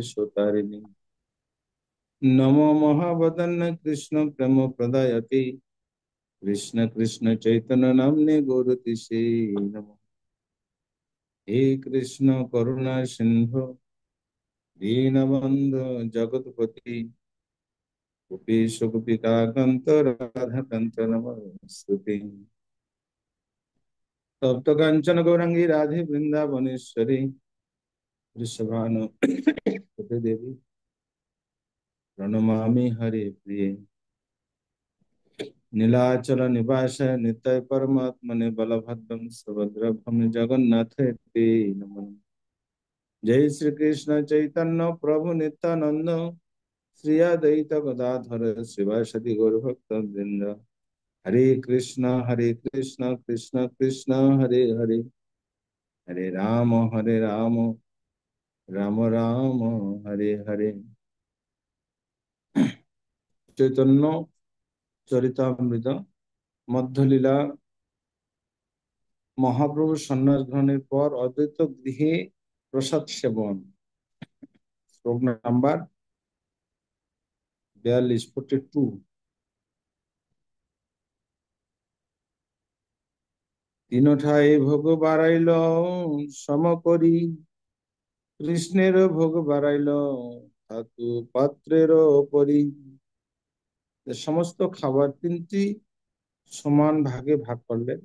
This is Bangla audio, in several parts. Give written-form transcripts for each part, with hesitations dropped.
सुतारिणी। नमो महावदन कृष्ण प्रेम प्रदायते कृष्ण कृष्ण चैतन्य नामने गौरतिसे नमः। हे कृष्ण करुणा सिंधु दीनबंधु जगतपति गोपीश गोपिका कांत राधा कांत नमस्ते। तप्त कांचन गौरंगी राधे वृंदावनेश्वरी वृषभानु देवी प्रणमामि हरे प्रिये। नीलाचल निवास नित्य परमात्मने बलभद्रं सुभद्रभं जगन्नाथ ते नमः। जय श्री कृष्ण चैतन्य प्रभु नित्यानंद श्री अद्वैत गदाधर शिवासदि गौरभक्त वृंद। हरे कृष्ण कृष्ण कृष्ण हरे हरे हरे राम राम राम हरे हरे। चैतन्य चरितामृत मध्यलीला মহাপ্রভু সন্ন্যাস গ্রহণের পর অদ্বৈত গৃহে প্রসাদ সেবন। শ্লোক নাম্বার 42 তিন ঠাই ভোগ বাড়াইল সম করি কৃষ্ণের ভোগ বাড়াইল ধাতু পাত্রের পরি। সমস্ত খাবার তিনটি সমান ভাগে ভাগ করলেন।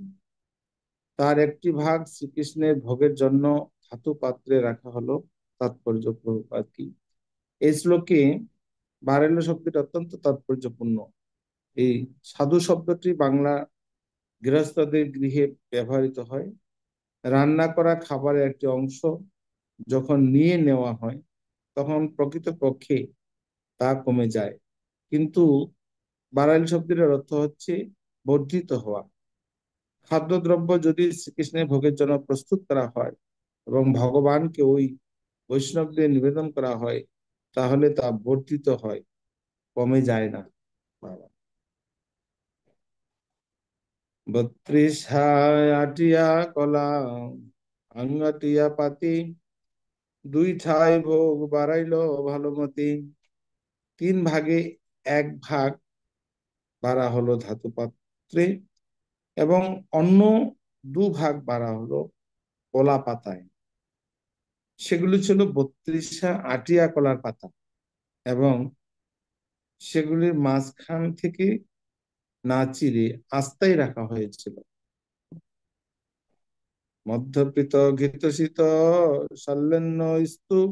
তার একটি ভাগ শ্রীকৃষ্ণের ভোগের জন্য ধাতু পাত্রে রাখা হলো। তাৎপর্য প্রভুপাদ কি। এই শ্লোকে বারেল শব্দটি অত্যন্ত তাৎপর্যপূর্ণ। এই সাধু শব্দটি বাংলা গৃহস্থদের গৃহে ব্যবহৃত হয়। রান্না করা খাবারের একটি অংশ যখন নিয়ে নেওয়া হয় তখন প্রকৃতপক্ষে তা কমে যায়, কিন্তু বারাইল শব্দের অর্থ হচ্ছে বর্ধিত হওয়া। খাদ্যদ্রব্য যদি শ্রীকৃষ্ণের ভোগের জন্য প্রস্তুত করা হয় এবং ভগবানকে ওই বৈষ্ণবদের নিবেদন করা হয় তাহলে তা বর্ধিত হয়, কমে যায় না। 32 আটিয়া কলা আঙ্গাটিয়া পাতি দুই ঠাই ভোগ বাড়াইল ভালোমতি। তিন ভাগে এক ভাগ বাড়া হলো ধাতু পাত্রে এবং অন্য দুভাগ বাড়া হলো কলা পাতায়। সেগুলি ছিল 32 আটিয়া কলার পাতা এবং সেগুলির মাঝখান থেকে না চিরে আস্তাই রাখা হয়েছিল। মধ্যপৃত ঘৃতশীত সল্লেন্ন স্তূপ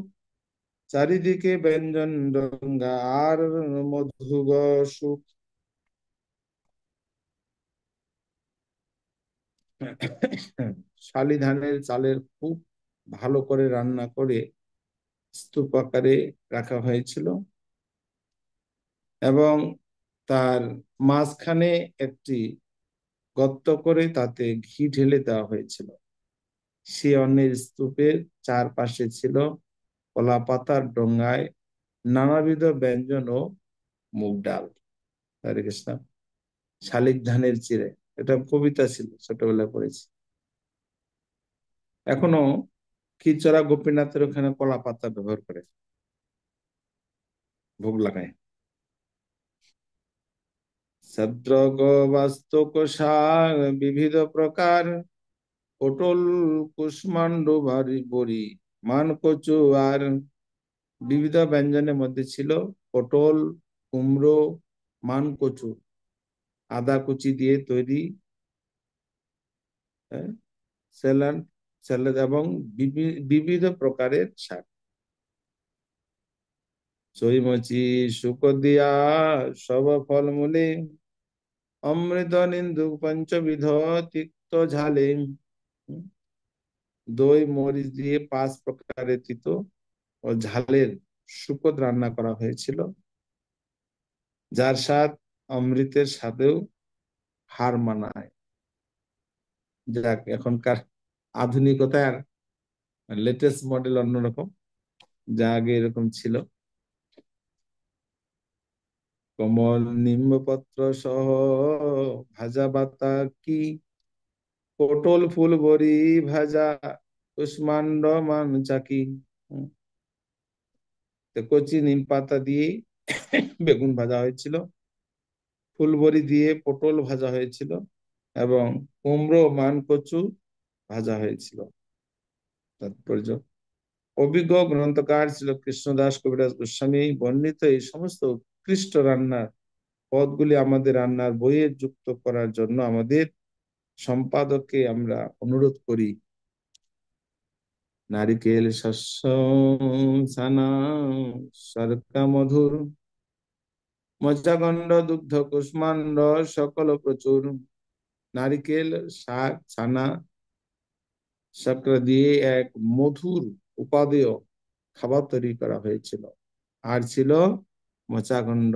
চারিদিকে ব্যঞ্জন রঙ্গা আর মধুগ সুখ। শালি ধানের চালের খুব ভালো করে রান্না করে স্তূপ আকারে রাখা হয়েছিল এবং তার মাঝখানে একটি গর্ত করে তাতে ঘি ঢেলে দেওয়া হয়েছিল। সে অন্নের স্তূপের চারপাশে ছিল কলা পাতার ডোঙ্গায় নানাবিধ ব্যঞ্জন ও মুগ ডাল। হরে কৃষ্ণ। শালিক ধানের চিড়ে, এটা কবিতা ছিল, ছোটবেলায় পড়েছি। এখনো খিচড়া গোপীনাথের ওখানে কলা পাতা ব্যবহার করে ভোগ লাগায়। ছত্রক বাস্তক শাক বিবিধ প্রকার পটল কুষ্মান্ড ভারি বড়ি মান কচু। আর বিবিধ ব্যঞ্জনের মধ্যে ছিল পটল, কুমড়ো, মান কচু, আদা কুচি দিয়ে তৈরি স্যালাড স্যালাড এবং বিবিধ প্রকারের শাক। চৈমচি শুকদিয়া সব ফলমূলে অমৃত নিন্দু পঞ্চবিধ তিক্ত ঝালে। দই মরিচ দিয়ে 5 প্রকারের তিত ও ঝালের শুকদ রান্না করা হয়েছিল, যার স্বাদ অমৃতের স্বাদেও হার মানায়। যাক, এখনকার আধুনিকতার লেটেস্ট মডেল অন্যরকম, যা আগে এরকম ছিল। কমল নিম্বপত্র সহ ভাজা বাতা কি পটল ফুল বড়ি ভাজা কুষ্মান্ড মান চাকি। তো কচি নিম পাতা দিয়ে বেগুন ভাজা হয়েছিল, ফুলবড়ি দিয়ে পটল ভাজা হয়েছিল, এবং কুমড়ো মান কচু ভাজা হয়েছিল। তাৎপর্য, অভিজ্ঞ গ্রন্থকার ছিল কৃষ্ণদাস কবিরাজ গোস্বামী বর্ণিত এই সমস্ত উৎকৃষ্ট রান্নার পদগুলি আমাদের রান্নার বইয়ে যুক্ত করার জন্য আমাদের সম্পাদককে আমরা অনুরোধ করি। নারিকেল শস্য ছানা সরকা মধুর, মজ্জাগণ্ড দুগ্ধ কুষ্মাণ্ড সকল প্রচুর। নারিকেল, শাক, ছানা, শর্করা দিয়ে এক মধুর উপাদেয় খাবার তৈরি করা হয়েছিল। আর ছিল মচাগণ্ড,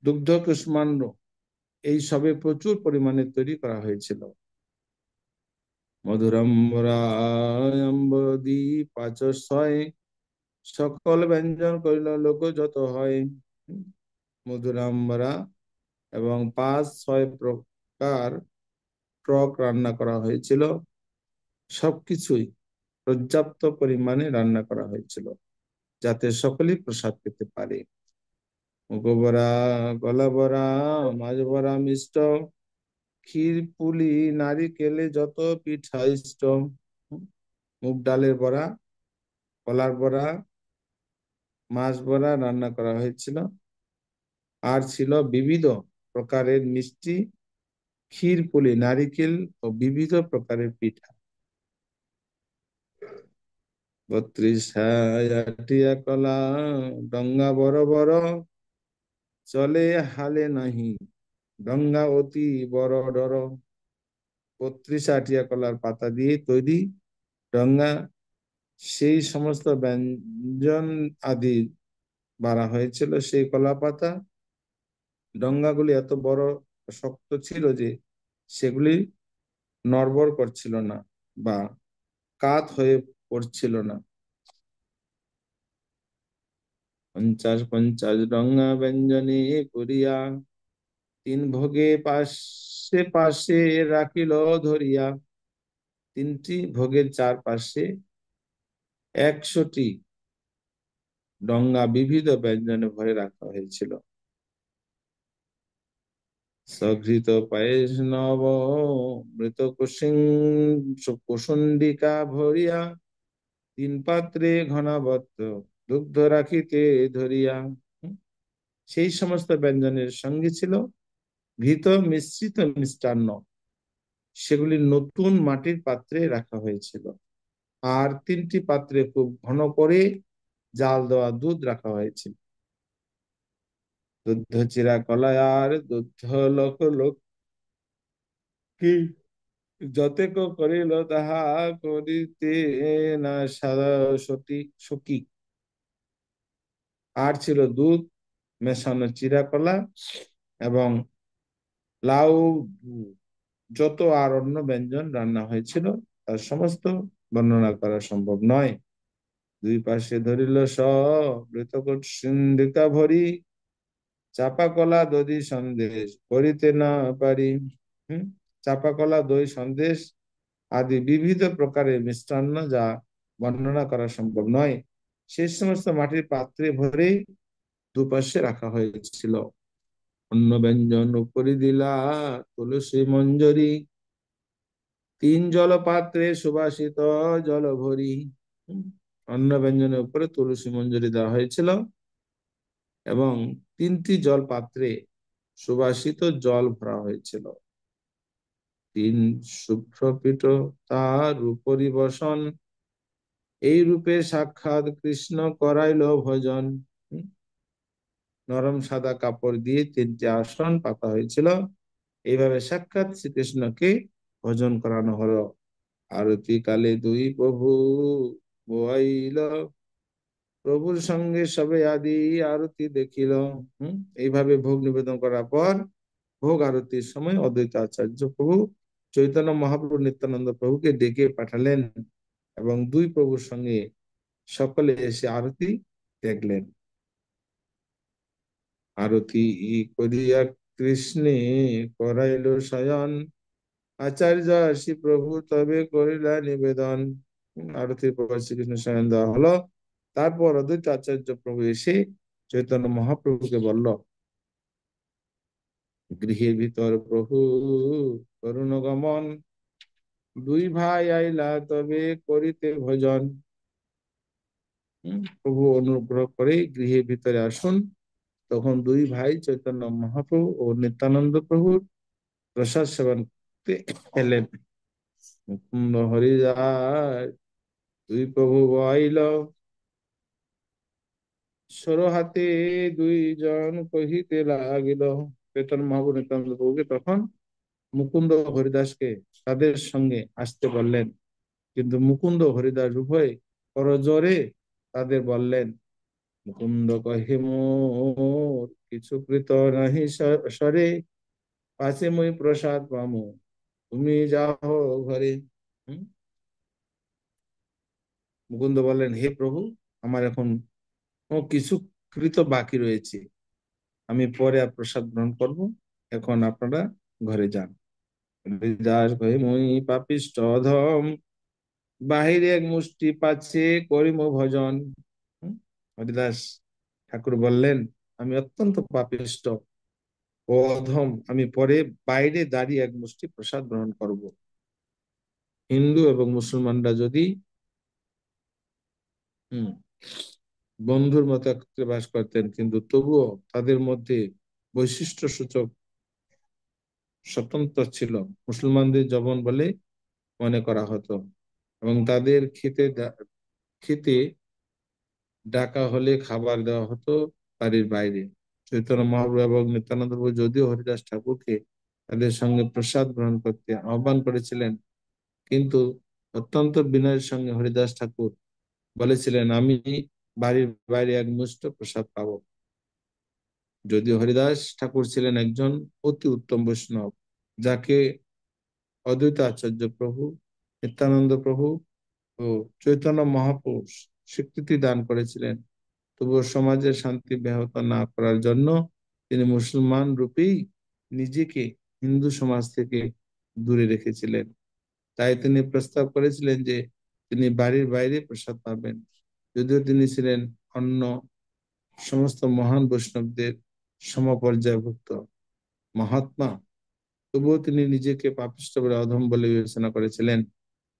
দুগ্ধ কুষ্মাণ্ড, এই সবে প্রচুর পরিমাণে তৈরি করা হয়েছিল। মধুরম্বরাম্বরী পাচশয়, সকল ব্যঞ্জন করিল লোক যত হয়। মধুরাম্বরা এবং 5-6 প্রকার টক রান্না করা হয়েছিল। সবকিছুই পর্যাপ্ত পরিমাণে রান্না করা হয়েছিল যাতে সকলেই প্রসাদ পেতে পারে। মুগবরা, গলা বরা, মাছ বরা মিষ্ট, ক্ষীর পুলি নারিকেলে যত পিঠা ইষ্ট। মুগ ডালের বড়া, কলার বড়া, মাছ বড়া রান্না করা হয়েছিল। আর ছিল বিবিধ প্রকারের মিষ্টি, ক্ষীর পুলি, নারিকেল ও বিবিধ প্রকারের পিঠা। 32 আটিয়া কলা, ডঙ্গা বড় বড়, চলে হালে নাহি, ডঙ্গা অতি বড় ডর। 32 আটিয়া কলার পাতা দিয়ে তৈরি ডঙ্গা, সেই সমস্ত ব্যঞ্জন আদি বাড়া হয়েছিল সেই কলা পাতা। ডঙ্গাগুলি এত বড় শক্ত ছিল যে সেগুলি নড়বড় করছিল না বা কাত হয়ে পড়ছিল না। 50 ডঙ্গা ব্যঞ্জনে করিয়া, 3 ভোগে পাশে পাশে রাখিল ধরিয়া। 3টি ভোগের চারপাশে 100টি ডঙ্গা বিবিধ ব্যঞ্জনে ভরে রাখা হয়েছিল। সঘৃত পায়েস নব মৃত কুসুন্ডিকা ভরিয়া, 3 পাত্রে ঘনাবত্ত দুগ্ধ রাখিতে ধরিয়া। সেই সমস্ত ব্যঞ্জনের সঙ্গে ছিল ঘৃত মিশ্রিত মিষ্টান্ন, সেগুলি নতুন মাটির পাত্রে রাখা হয়েছিল। আর 3টি পাত্রে খুব ঘন করে জাল দেওয়া দুধ রাখা হয়েছিল। দুগ্ধ চিরা কলায় আর দুগ্ধ লোক লোক কি যতেক করিল তাহা করিতে না সাদা সতী সখী। আর ছিল দুধ মেশানো চিরা কলা এবং লাউ, যত আর অন্য ব্যঞ্জন রান্না হয়েছিল তার সমস্ত বর্ণনা করা সম্ভব নয়। 2 পাশে ধরিল সিন্ধিকা ভরি, চাপা কলা দধি সন্দেশ করিতে না পারি। হম চাপা কলা, দই, সন্দেশ আদি বিবিধ প্রকারের মিষ্টান্ন যা বর্ণনা করা সম্ভব নয় সেই সমস্ত মাটির পাত্রে ভরে দুপাশে রাখা হয়েছিল। অন্য ব্যঞ্জন উপরি দিলা তুলসী মঞ্জরি, 3 জলপাত্রে সুবাসিত জল ভরি। অন্ন ব্যঞ্জনের উপরে তুলসী মঞ্জরি দেওয়া হয়েছিল এবং 3টি জল পাত্রে সুবাসিত জল ভরা হয়েছিল। 3 শুভ্রপীঠ তার উপরি বসন, এই রূপে সাক্ষাৎ কৃষ্ণ করাইল ভজন। নরম সাদা কাপড় দিয়ে 3টি আসন পাতা হয়েছিল, এইভাবে সাক্ষাৎ শ্রীকৃষ্ণকে ভজন করানো হলো। আরতি কালে 2 প্রভু বোয়াইল, প্রভুর সঙ্গে সবে আদি আরতি দেখিল। এইভাবে ভোগ নিবেদন করার পর ভোগ আরতির সময় অদ্বৈত আচার্য প্রভু চৈতন্য মহাপ্রভু নিত্যানন্দ প্রভুকে ডেকে পাঠালেন এবং 2 প্রভুর সঙ্গে সকলে এসে আরতি দেখলেন। আরতি করিয়া কৃষ্ণে করাইল শয়ন, আচার্য শ্রী প্রভু তবে করিলা নিবেদন। আরতির পর শ্রীকৃষ্ণ শয়ন দেওয়া হলো। তারপর অদ্বৈত আচার্য প্রভু এসে চৈতন্য মহাপ্রভুকে বলল, গৃহের ভিতর প্রভু করুণ গমন, দুই ভাই আইলা তবে করিতে ভজন। প্রভু অনুগ্রহ করে গৃহের ভিতরে আসুন। তখন দুই ভাই চৈতন্য মহাপ্রভু ও নিত্যানন্দ প্রভুর প্রসাদ সেবন করতে এলেন। মুকুন্দ হরি যায়, দুই প্রভু বইল, সর হাতে দুইজন কহিতে লাগিল। চৈতন্য মহাপ্রভু নিত্যানন্দ প্রভুকে তখন মুকুন্দ ও হরিদাসকে তাদের সঙ্গে আসতে বললেন, কিন্তু মুকুন্দ ও হরিদাস উভয় করজোরে তাদের বললেন। মুকুন্দ কহে, মোর কিছু কৃত নাহি সরে, পাছে মই প্রসাদ পামু, তুমি যাও ঘরে। হুম? মুকুন্দ বললেন, হে প্রভু, আমার এখন কিছু কৃত বাকি রয়েছে, আমি পরে আর প্রসাদ গ্রহণ করব, এখন আপনারা ঘরে যান। হরিদাস কহে, মই পাপিষ্ঠ অধম, বাহিরে এক মুষ্টি পাচ্ছে করিম ভজন। হুম? হরিদাস ঠাকুর বললেন, আমি অত্যন্ত পাপিষ্ঠ ও অধম, আমি পরে বাইরে দাঁড়িয়ে এক মুষ্টি প্রসাদ গ্রহণ করব। হিন্দু এবং মুসলমানরা যদি হুম বন্ধুর মতো একত্রে বাস করতেন, কিন্তু তবুও তাদের মধ্যে বৈশিষ্ট্য সূচক স্বতন্ত্র ছিল। মুসলমানদের জবন বলে মনে করা হতো এবং তাদের খেতে ডাকা হলে খাবার দেওয়া হতো বাড়ির বাইরে। চৈতন্য মহাপ্রভু এবং নিত্যানন্দ প্রভু যদিও হরিদাস ঠাকুরকে তাদের সঙ্গে প্রসাদ গ্রহণ করতে আহ্বান করেছিলেন, কিন্তু অত্যন্ত বিনয়ের সঙ্গে হরিদাস ঠাকুর বলেছিলেন, আমি বাড়ির বাইরে এক মুষ্ট প্রসাদ পাবো। যদিও হরিদাস ঠাকুর ছিলেন একজন অতি উত্তম বৈষ্ণব, যাকে অদ্বৈত আচার্য প্রভু, নিত্যানন্দ প্রভু ও চৈতন্য মহাপ্রভু স্বীকৃতি দান করেছিলেন, তবুও সমাজের শান্তি ব্যাহত না করার জন্য তিনি মুসলমান রূপেই নিজেকে হিন্দু সমাজ থেকে দূরে রেখেছিলেন। তাই তিনি প্রস্তাব করেছিলেন যে তিনি বাড়ির বাইরে প্রসাদ পাবেন। যদিও তিনি ছিলেন অন্য সমস্ত মহান বৈষ্ণবদের সমপর্যায়ভুক্ত মহাত্মা, তবুও তিনি নিজেকে পাপিষ্ঠ বলে, অধম বলে বিবেচনা করেছিলেন।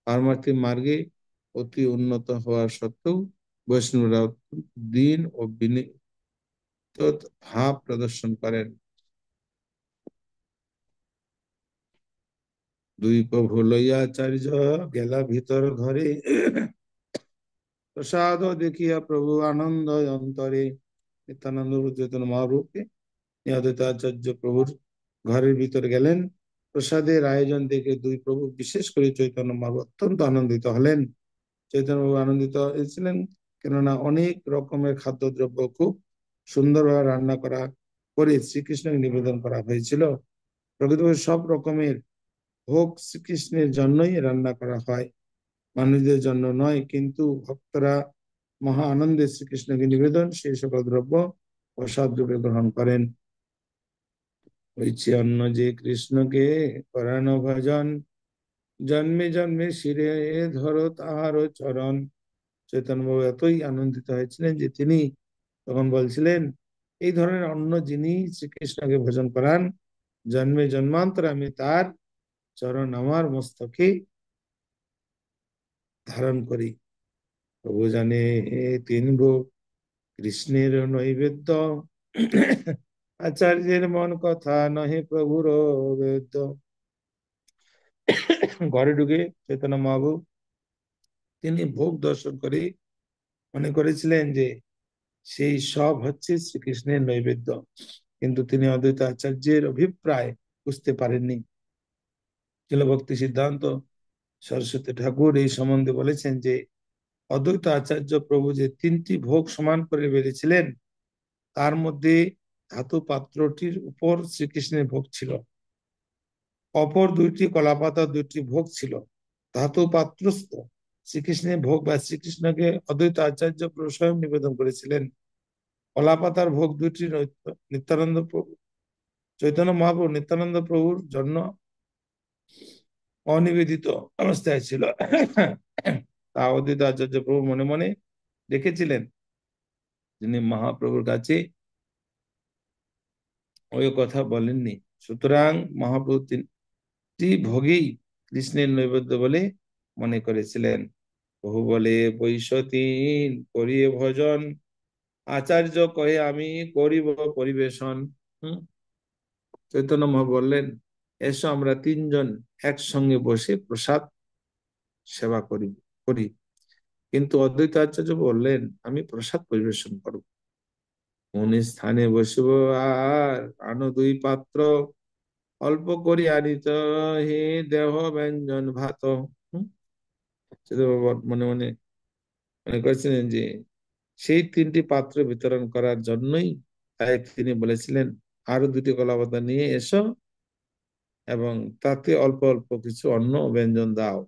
পারমার্থিক মার্গে অতি উন্নত হওয়া সত্ত্বেও বৈষ্ণবরা অত্যন্ত দীন ও বিনীত ভাব প্রদর্শন করেন। দুই প্রভু লইয়া আচার্য গেলা ভিতর ঘরে, প্রসাদ দেখিয়া প্রভু আনন্দ অন্তরে। নিত্যানন্দ চৈতন্য মহাপ্রভুকে অদ্বৈত আচার্য প্রভুর ঘরের ভিতরে গেলেন। প্রসাদের আয়োজন দেখে দুই প্রভু, বিশেষ করে চৈতন্য মহাপ্রভু অত্যন্ত আনন্দিত হলেন। চৈতন্য প্রভু আনন্দিত হয়েছিলেন কেননা অনেক রকমের খাদ্যদ্রব্য খুব সুন্দরভাবে রান্না করে শ্রীকৃষ্ণকে নিবেদন করা হয়েছিল। প্রকৃতপক্ষে সব রকমের ভোগ শ্রীকৃষ্ণের জন্যই রান্না করা হয়, মানুষদের জন্য নয়। কিন্তু ভক্তরা মহা আনন্দে শ্রীকৃষ্ণকে নিবেদন সেই সকল দ্রব্য প্রসাদ রূপে গ্রহণ করেন। হইছে অন্ন যে কৃষ্ণকে করানো ভজন, জন্মে জন্মে শিরে ধরো তাহারও চরণ। চৈতন্য বাবু এতই আনন্দিত হয়েছিলেন যে তিনি তখন বলছিলেন, এই ধরনের অন্য যিনি শ্রীকৃষ্ণকে ভজন করান, জন্মে জন্মান্তরে আমি তার চরণ আমার মস্তকে ধারণ করি। প্রভু জানে তিন ভোগ কৃষ্ণের নৈবেদ্য, আচার্যের মন কথা নহে প্রভুর বেদ্য। ঘরে ঢুকে চৈতন্য মহাপ্রভু তিনি ভোগ দর্শন করে মনে করেছিলেন যে সেই সব হচ্ছে শ্রীকৃষ্ণের নৈবেদ্য, কিন্তু তিনি অদ্বৈত আচার্যের অভিপ্রায় বুঝতে পারেননি। ভক্তি সিদ্ধান্ত সরস্বতী ঠাকুর এই সম্বন্ধে বলেছেন যে অদ্বৈত আচার্য প্রভু যে তিনটি ভোগ সমান করে বেড়েছিলেন, তার মধ্যে ধাতু পাত্রটির উপর শ্রীকৃষ্ণের ভোগ ছিল, অপর দুইটি কলাপাতা দুইটি ভোগ ছিল ধাতু পাত্রস্থ শ্রীকৃষ্ণের ভোগ, বা শ্রীকৃষ্ণকে অদ্বৈত আচার্য প্রভু স্বয়ং নিবেদন করেছিলেন। কলাপাতার ভোগ দুইটি নিত্যানন্দ প্রভু, চৈতন্য মহাপ্রভু নিত্যানন্দ প্রভুর জন্য অনিবেদিত অবস্থায় ছিল। তা অদ্বৈত আচার্য প্রভু মনে মনে রেখেছিলেন। তিনি মহাপ্রভুর কাছে ওই কথা বলেননি। সুতরাং মহাপ্রভু তিনটি ভোগেই কৃষ্ণের নৈবেদ্য বলে মনে করেছিলেন। বহু বলে বৈশতীন করিয়ে ভজন, আচার্য কহে আমি করিব পরিবেশন। হম চৈতন্য মহাপ্রভু বললেন, এসো আমরা তিনজন একসঙ্গে বসে প্রসাদ সেবা করি করি। কিন্তু অদ্বৈত আচার্য বললেন, আমি প্রসাদ পরিবেশন করব, কোন স্থানে বসিব আর, আনো দুই পাত্র, অল্প করি আনিত হে দেহ ব্যঞ্জন ভাত। হুম, সেটা মনে মনে মনে করেছিলেন যে সেই তিনটি পাত্র বিতরণ করার জন্যই, তাই তিনি বলেছিলেন, আরো দুটি কলাপাতা নিয়ে এসো এবং তাতে অল্প অল্প কিছু অন্ন ব্যঞ্জন দাও।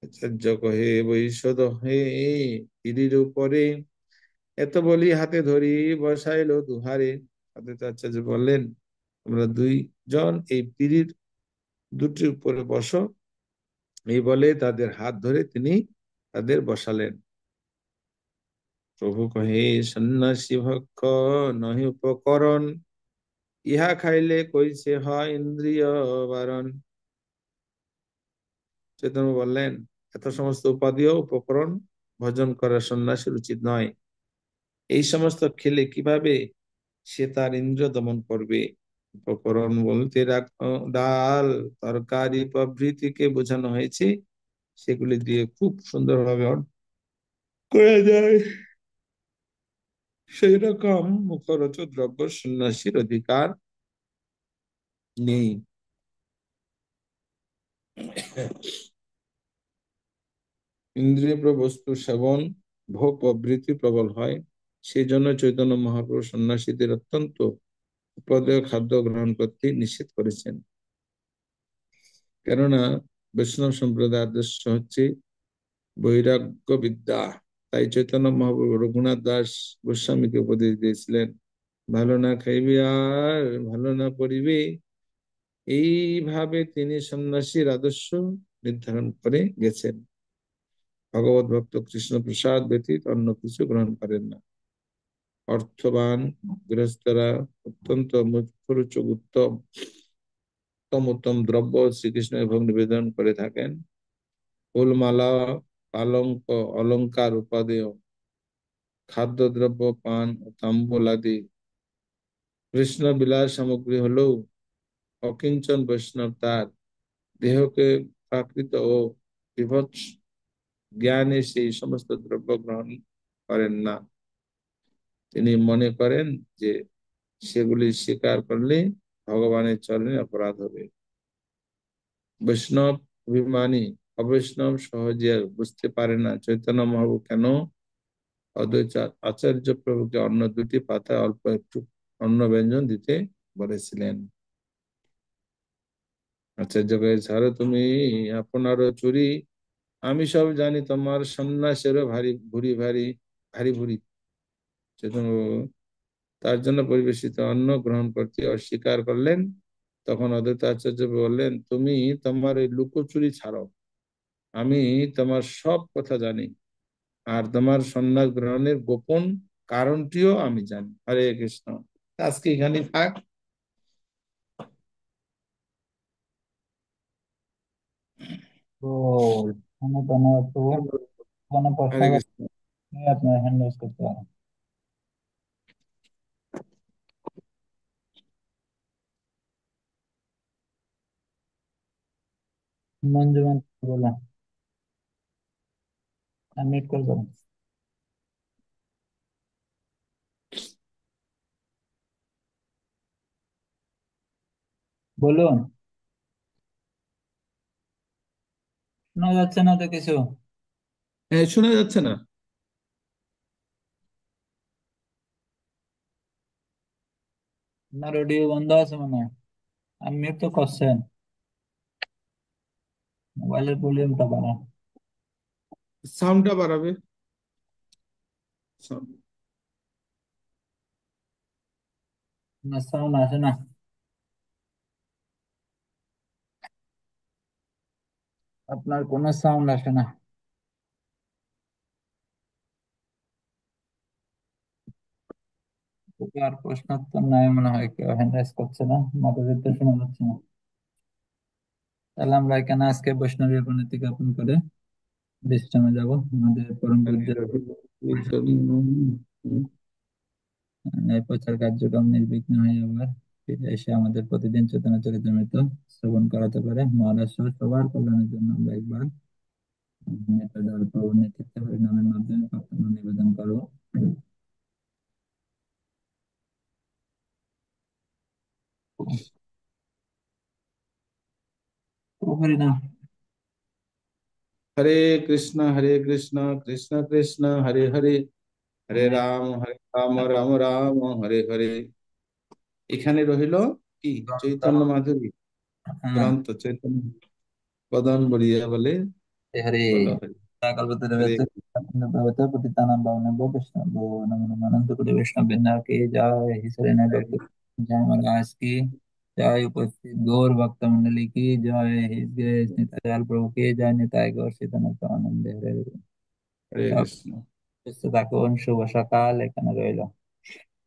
আচার্য কহে বৈশদ হে পিঁড়ির উপরে, এত বলি হাতে ধরি বসাইলো দুহারে। অদ্বৈত আচার্য বললেন, তোমরা দুইজন এই পিঁড়ির দুটির উপরে বসো। এই বলে তাদের হাত ধরে তিনি তাদের বসালেন। প্রভু কহে, সন্ন্যাসী ভক্ষ নহি উপকরণ, ইহা খাইলে কইছে হয় ইন্দ্রিয় বারণ। চৈতন্য বললেন, এত সমস্ত উপাদেয় উপকরণ ভোজন করা সন্ন্যাসীর উচিত নয়। এই সমস্ত খেলে কিভাবে সে তার ইন্দ্রিয় দমন করবে? উপকরণ বলতে ডাল, তরকারি প্রভৃতিকে বোঝানো হয়েছে, সেগুলি দিয়ে খুব সুন্দরভাবে করা যায়। সেই রকম মুখরোচক দ্রব্য সন্ন্যাসীর অধিকার নেই। ইন্দ্রিয় বস্তু সেবন ভোগ প্রবৃত্তি প্রবল হয়। সেই জন্য চৈতন্য মহাপ্রভু সন্ন্যাসীদের অত্যন্ত উপাদেয় খাদ্য গ্রহণ করতে নিষেধ করেছেন। কেননা বৈষ্ণব সম্প্রদায়ের আদর্শ হচ্ছে বৈরাগ্য বিদ্যা। তাই চৈতন্য মহাপ্রভু রঘুনাথ দাস গোস্বামীকে উপদেশ দিয়েছিলেন, ভালো না খাইবে আর ভালো না পড়িবে। এইভাবে তিনি সন্ন্যাসীর আদর্শ নির্ধারণ করে গেছেন। ভগবত ভক্ত কৃষ্ণ প্রসাদ ব্যতীত অন্য কিছু গ্রহণ করেন না। অর্থবান গৃহস্থরা অত্যন্ত মুখরোচক উত্তম উত্তম উত্তম দ্রব্য শ্রীকৃষ্ণ এবং নিবেদন করে থাকেন। ফুলমালা, পালঙ্ক, অলঙ্কার, উপাদেয় খাদ্যদ্রব্য, পান ও তাম্বুল আদি কৃষ্ণ বিলাস সামগ্রী হলেও অকিঞ্চন বৈষ্ণব তার দেহকে প্রাকৃত ও বিভৎস জ্ঞানে সেই সমস্ত দ্রব্য গ্রহণ করেন না। তিনি মনে করেন যে সেগুলি স্বীকার করলে ভগবানের চরণে অপরাধ হবে। বৈষ্ণব অভিমানী অবৈষ্ণব সহজে বুঝতে পারে না চৈতন্য মহাপ্রভু কেন অদ্বৈত আচার্য প্রভুকে অন্য দুটি পাতা অল্প একটু অন্ন ব্যঞ্জন দিতে বলেছিলেন। আচার্য কহে, ছাড়ো তুমি আপনারও চুরি, আমি সব জানি তোমার সন্ন্যাসেরও ভারী ভুরি ভারী ভারী ভুরি। চৈতন্য তার জন্য পরিবেশিত অন্ন গ্রহণ করতে অস্বীকার করলেন। তখন অদ্বৈত আচার্য বললেন, তুমি তোমার এই লুকোচুরি ছাড়ো, আমি তোমার সব কথা জানি, আর তোমার সন্ন্যাস গ্রহণের গোপন কারণটিও আমি জানি। হরে কৃষ্ণ। আজকে এখানে থাক। তো ধন্যবাদ প্রভু। কোনো প্রশ্ন হরে কৃষ্ণ। থাকলে আপনার হ্যান্ড রেজ করতে পারেন। মঞ্জুমান বলেন, মিট করে দেবেন। বলুন, শোনা যাচ্ছে না তো কিছু? হ্যাঁ, শোনা যাচ্ছে না? আপনার অডিও বন্ধ আছে মনে হয়। মিট তো করছেন, মোবাইলের ভলিউমটা বাড়ান। সাউন্ডটা বাড়াবে। Sound- না, সাউন্ড আসে না। আপনার কোনো সাউন্ড আসে না। আর প্রশ্ন তো নাই মনে হয়, কেউ হ্যান্ড রাইজ করছে না, মাথা দিতে শোনা যাচ্ছে না। তাহলে আমরা এখানে আজকে বৈষ্ণবী প্রণীতি জ্ঞাপন করে বিশ্রামে যাব। আমাদের পরম পূজ্য এই প্রচার কার্যক্রম নির্বিঘ্ন হয়ে আবার ফিরে এসে আমাদের প্রতিদিন চেতনা চরিতামৃত শ্রবণ করাতে পারে। মহারাজ সহ সবার কল্যাণের জন্য আমরা একবার নেতাদার প্রভু নেতৃত্বে হরিনামের মাধ্যমে প্রার্থনা নিবেদন করবো। হরিনাম। হরে কৃষ্ণ কৃষ্ণ কৃষ্ণ হরে হরে, হরে হরে রাম রাম রাম হরে হরে। এখানে রহিল কি কৃষ্ণ। চৈতন্য মাধুরী হ্যাঁ। গ্রন্থ চৈতন্য বদন বলিয়া বলে। হরে বলো হরে। হরে কল্পতরুভ্যশ্চ কৃষ্ণপ্রভুতঃ পতিতানাং পাবনেভ্যো বৈষ্ণবেভ্যো নমো নমः। अनंत कोटि वैष्णव वृंदा की जय, हिसरेने भक्त जय महाराज की जय, उपस्थित गौर भक्त मंडली की जय, हिस ग्रेस निताय प्रभु की जय, निताय गौर सीतानाथ आनंद हरे। হরে সব কৃষ্ণ। সুস্থ থাকুন, শুভ সকাল, এখানে রইলো।